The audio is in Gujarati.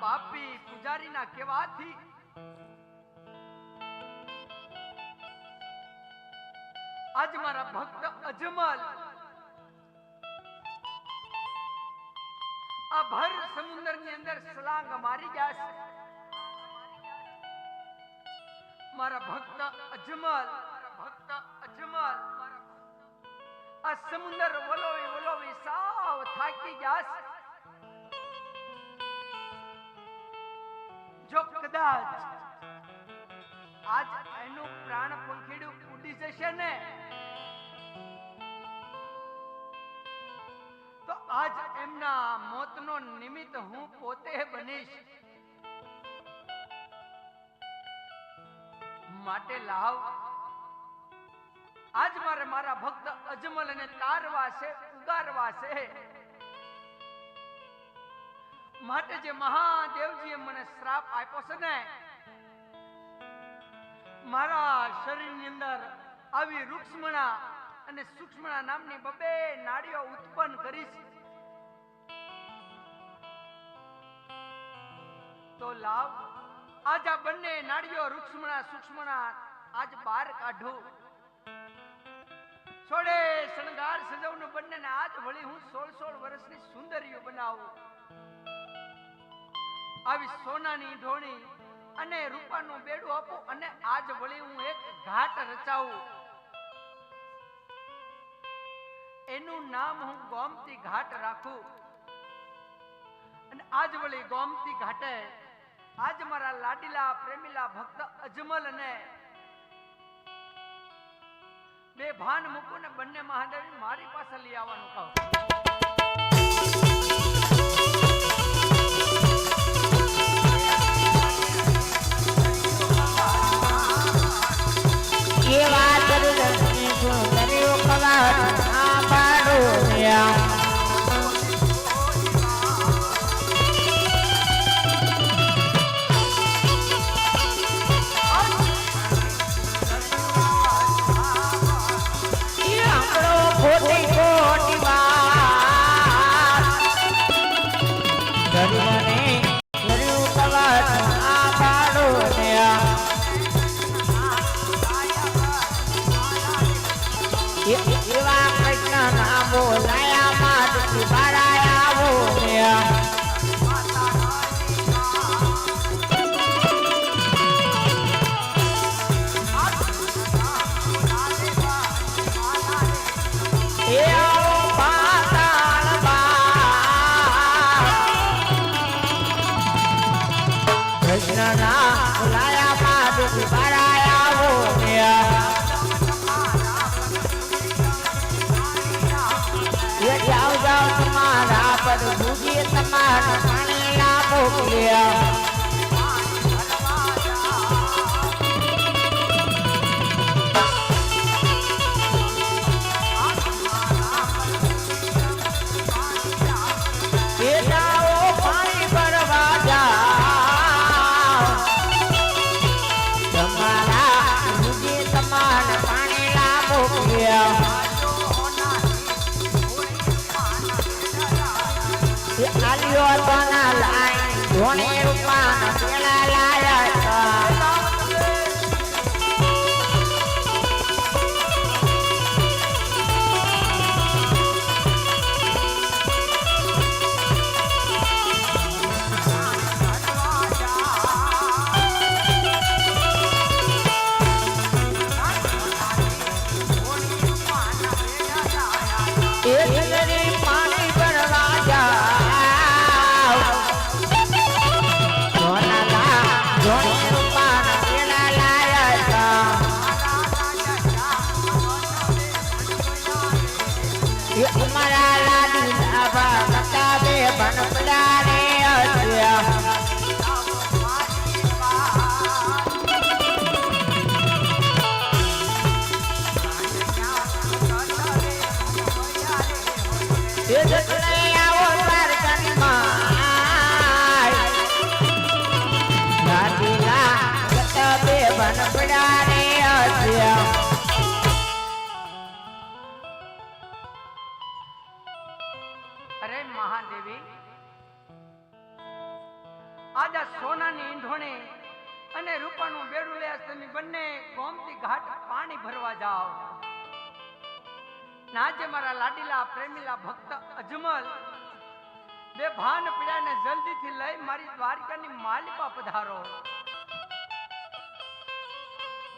પાપી પૂજારીના કહેવાથી આજ મારા ભક્ત અજમલ આ ભર સમુદ્રની અંદર સલાંગ મારી ગયા છે. મારા ભક્ત અજમલ આ સમુદ્ર વલોવી સાવ થાકી ગયા છે. જો કદાચ આજ એનું પ્રાણ પંખીડું ઉડી જશે ને તો આજ એમના મોતનો નિમિત્ત હું પોતે બનીશ. માટે લાવ આજ મારે મારા ભક્ત અજમલ ને તારવા છે, ઉગારવા છે. માટે જે મહાદેવજીએ મને શ્રાપ આપ્યો છે ને મારા શરીરની અંદર આવી રૂક્ષ્મણા અને સૂક્ષ્મણા નામની બબે નાડીઓ ઉત્પન્ન કરી છે. તો લાવ આજ આ બંને નાડીઓ રૂક્ષ્મણા સૂક્ષ્મણા આજ બહાર કાઢો. છોડે શણગાર સજવનું બંનેને આજ વળી હું 16 વર્ષની સુંદરીઓ બનાવું. આવી સોનાની ઢોણી અને રૂપાનું બેડું આપું અને આજ વળી હું એક ઘાટ રચાવું. એનું નામ હું ગોમતી ઘાટ રાખું. અને આજ વળી ગોમતી ઘાટે આજ મારા લાડીલા પ્રેમીલા ભક્ત અજમલ ને બે ભાન મૂકું ને બંને મહાદેવ મારી પાસે લઈ આવવાનું કહું. ये बात करनी सुंदरियो कला आ बाड़ो એવા કૃષ્ણ નામો લાયા માધવી બાળાયા બોલ્યા કૃષ્ણ નામ લાયા માધવી બાળાયા બોલ્યા जाओ जाओ तुम्हारा पर भूजिए तुम्हारा पानी लाभो गया ये जाओ पानी भरवा जाओ तुम्हारा भूजिए तुम्हारा पानी लाभो गया आलियो बना लाई धोनी रूपा पेला लाया पानी भरवा जा આજ આ સોનાની ઈંધોણી અને રૂપાનું બેડું લે તમે બંને ગોમતી ઘાટ પાણી ભરવા જાઓ. નાજે મારા લાડીલા પ્રેમીલા ભક્ત અજમલ બે ભાન પીડ્યા ને જલ્દીથી લઈ મારી દ્વારકાની માલિકા પધારો.